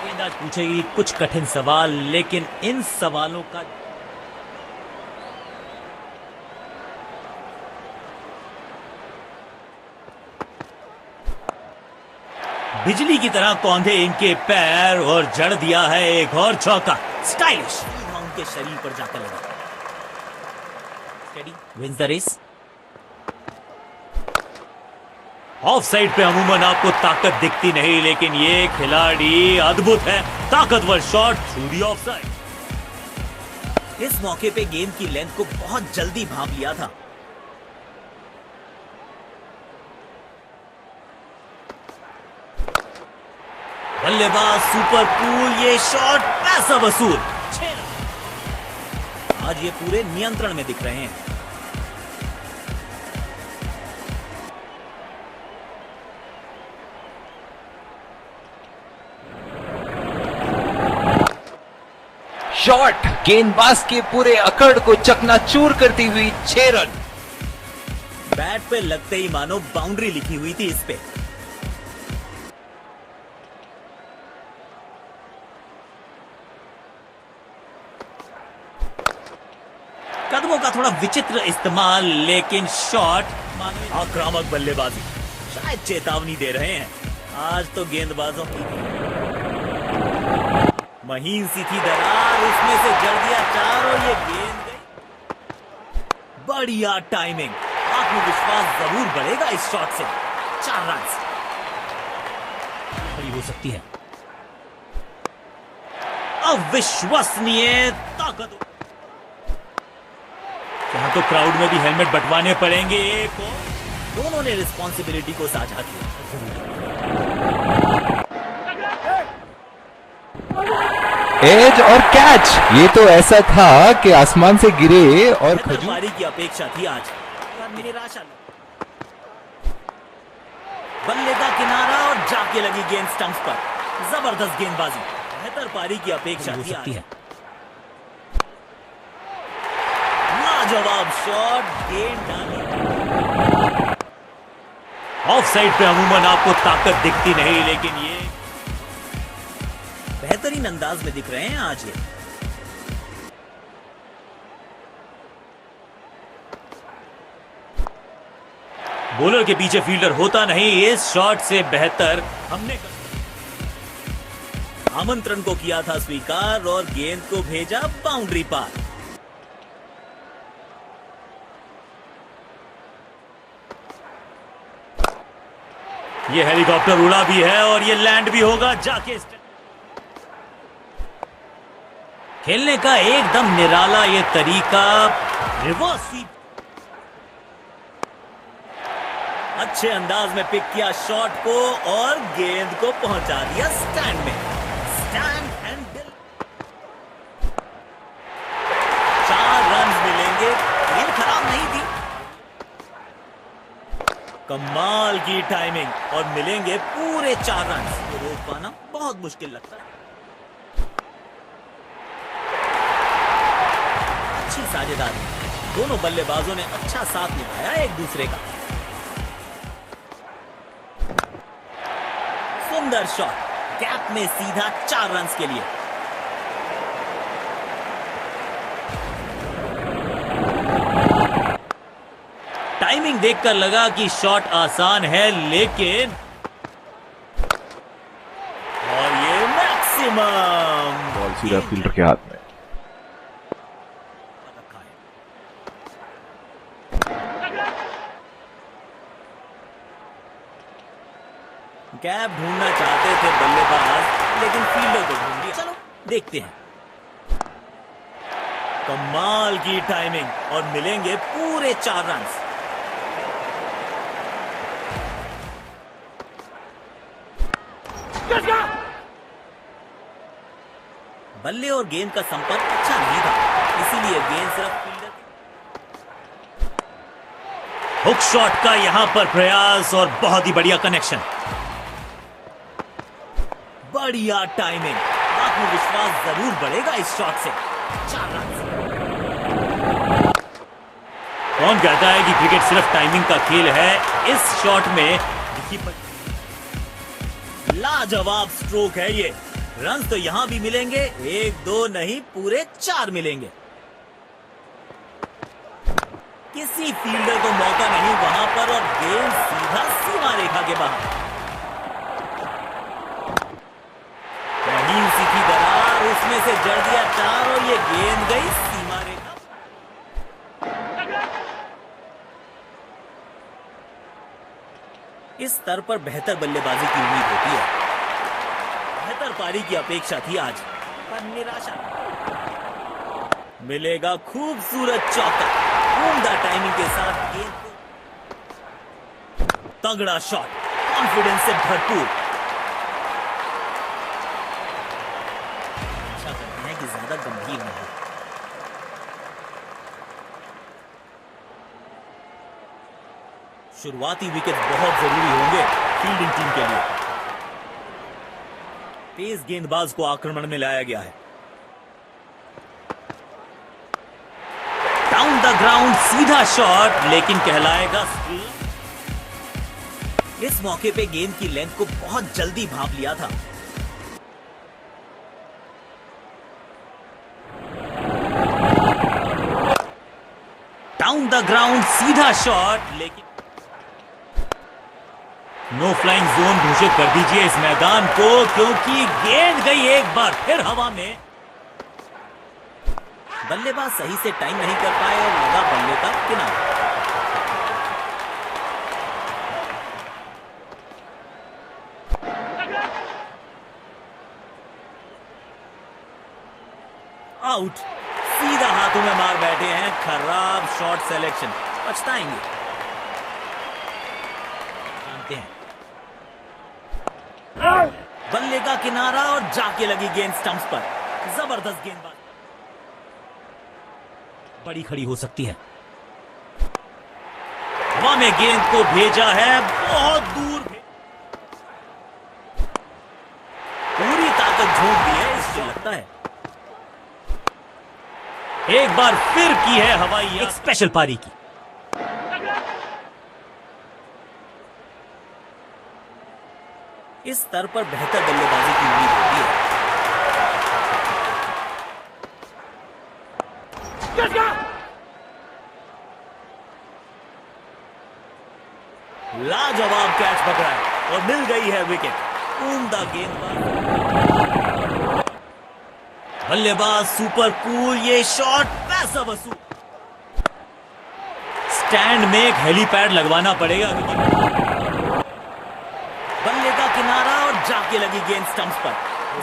गेंदबाज पूछेगी कुछ कठिन सवाल, लेकिन इन सवालों का बिजली की तरह कौंधे इनके पैर और जड़ दिया है एक और चौका। स्टाइलिश उनके शरीर पर जाकर लगा। Steady wins the race. Off side पे अमूमन आपको ताकत दिखती नहीं, लेकिन ये खिलाड़ी अद्भुत है। ताकतवर shot through the of side. इस मौके पे गेंद की लेंथ को बहुत जल्दी भांप लिया था। बल्लेबाज सुपर कूल, ये शॉट पैसा वसूल। 6 रन। आज ये पूरे नियंत्रण में दिख रहे हैं। शॉट गेंदबाज के पूरे अकड़ को चकनाचूर करती हुई 6 रन। बैट पे लगते ही मानो बाउंड्री लिखी हुई थी इस पे। कदमों का थोड़ा विचित्र इस्तेमाल, लेकिन शॉट मानो आक्रामक बल्लेबाजी। शायद चेतावनी दे रहे हैं। आज तो गेंदबाजों की महीन सी थी दरार, उसमें से जड़ दिया 4 और ये गेंद गई। बढ़िया टाइमिंग। आत्मविश्वास जरूर बढ़ेगा इस शॉट से। 4 रन बड़ी हो सकती है। अविश्वसनीय ताकत। यहाँ तो क्राउड में भी हेलमेट बंटवाने पड़ेंगे। एक दोनों ने रिस्पॉन्सिबिलिटी को साझा किया। एज और कैच, ये तो ऐसा था कि आसमान से गिरे और खजूर की अपेक्षा थी आज। निराशा। बल्ले का किनारा और जाके लगी गेंद स्टंप्स पर। जबरदस्त गेंदबाजी। बेहतर पारी की अपेक्षा हो सकती है। लाजवाब शॉट, गेंद डाली। ऑफ साइड पे अमूमन आपको ताकत दिखती नहीं, लेकिन ये बेहतरीन अंदाज में दिख रहे हैं आज ये। बॉलर के पीछे फील्डर होता नहीं। इस शॉट से बेहतर हमने आमंत्रण को किया था स्वीकार और गेंद को भेजा बाउंड्री पार। ये हेलीकॉप्टर उड़ा भी है और ये लैंड भी होगा जाके। खेलने का एकदम निराला ये तरीका। Reverse sweep. अच्छे अंदाज में पिक किया शॉट को और गेंद को पहुंचा दिया स्टैंड में। Stand and dill. 4 रन मिलेंगे। गेंद खराब नहीं थी। कमाल की टाइमिंग और मिलेंगे पूरे 4 रन। रोक पाना बहुत मुश्किल लगता है। अच्छी साझेदारी। दोनों बल्लेबाजों ने अच्छा साथ निभाया एक दूसरे का। सुंदर शॉट, गैप में सीधा 4 रन के लिए। टाइमिंग देखकर लगा कि शॉट आसान है, लेकिन और ये मैक्सिमम। बॉल सीधा फील्डर के हाथ में। गैप ढूंढना चाहते थे बल्लेबाज, लेकिन फील्डर को ढूंढ दिया। चलो देखते हैं। कमाल की टाइमिंग और मिलेंगे पूरे 4 रन। बल्ले और गेंद का संपर्क अच्छा नहीं था, इसीलिए गेंद सिर्फ फील्डर। हुक शॉट का यहां पर प्रयास और बहुत ही बढ़िया कनेक्शन। बढ़िया टाइमिंग। आत्मविश्वास जरूर बढ़ेगा इस शॉट से। 4 रन। कौन कहता है कि क्रिकेट सिर्फ टाइमिंग का खेल है? इस शॉट में लाजवाब स्ट्रोक है ये। रन तो यहां भी मिलेंगे, 1-2 नहीं पूरे 4 मिलेंगे। किसी फील्डर को मौका नहीं वहां पर और गेंद सीधा सीमा रेखा के बाहर। वहीं उसी की दरार, उसमें से जड़ दिया 4 और ये गेंद गई सीमा रेखा। इस स्तर पर बेहतर बल्लेबाजी की उम्मीद होती है। बेहतर पारी की अपेक्षा थी आज, पर निराशा। मिलेगा खूबसूरत चौका, उम्दा टाइमिंग के साथ गेंद को तगड़ा शॉट, कॉन्फिडेंस से भरपूर। अच्छा करते हैं कि ज्यादा गंभीर नहीं। शुरुआती विकेट बहुत जरूरी होंगे फील्डिंग टीम के लिए। तेज गेंदबाज को आक्रमण में लाया गया है। डाउन द ग्राउंड सीधा शॉट, लेकिन कहलाएगा स्ट्रीक। इस मौके पे गेंद की लेंथ को बहुत जल्दी भांप लिया था। डाउन द ग्राउंड सीधा शॉट, लेकिन नो फ्लाइंग जोन घोषित कर दीजिए इस मैदान को, क्योंकि गेंद गई एक बार फिर हवा में। बल्लेबाज सही से टाइम नहीं कर पाए और लगा बल्ले का किनारा। आउट, सीधा हाथों में मार बैठे हैं। खराब शॉट सिलेक्शन, पछताएंगे। जानते हैं बल्ले का किनारा और जाके लगी गेंद स्टंप्स पर। जबरदस्त गेंदबाज, बड़ी खड़ी हो सकती है। हवा में गेंद को भेजा है बहुत दूर। पूरी ताकत झोंक दी है, इससे लगता है एक बार फिर की है हवाई एक स्पेशल पारी की। इस स्तर पर बेहतर बल्लेबाजी की उम्मीद होती है। लाजवाब कैच पकड़ा है और मिल गई है विकेट। उम्दा गेंदबाज, बल्लेबाज सुपर कूल, ये शॉट पैसा वसूल। स्टैंड में एक हेलीपैड लगवाना पड़ेगा। बल्ले का किनारा और जाके लगी गेंद स्टंप्स पर।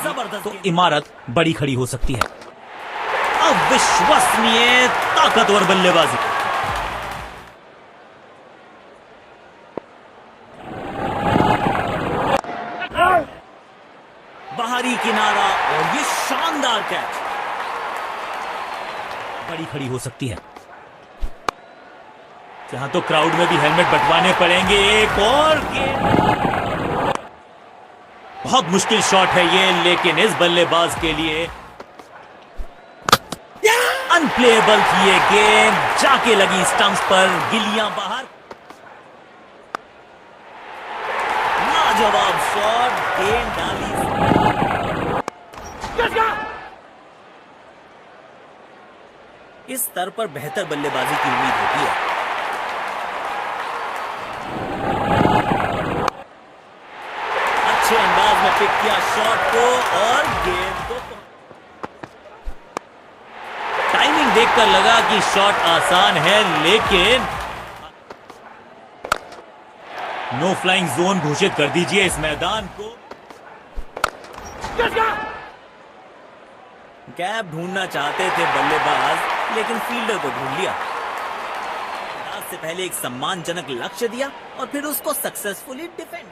जबरदस्त, तो इमारत बड़ी खड़ी हो सकती है। अविश्वसनीय ताकतवर बल्लेबाजी। बाहरी किनारा और ये शानदार कैच, बड़ी खड़ी हो सकती है। जहां तो क्राउड में भी हेलमेट बंटवाने पड़ेंगे। एक और गेंद, बहुत मुश्किल शॉट है ये, लेकिन इस बल्लेबाज के लिए अनप्लेएबल थी ये गेंद। जाके लगी स्टंप्स पर, गिलियां बाहर। लाजवाब शॉट, गेंद डाली। इस स्तर पर बेहतर बल्लेबाजी की उम्मीद होती है। अच्छे अंदाज में पिक किया शॉट को और गेंद को। टाइमिंग देखकर लगा कि शॉट आसान है, लेकिन नो फ्लाइंग जोन घोषित कर दीजिए इस मैदान को। गैप ढूंढना चाहते थे बल्लेबाज, लेकिन फील्डर को ढूंढ लिया। से पहले एक सम्मानजनक लक्ष्य दिया और फिर उसको सक्सेसफुली डिफेंड।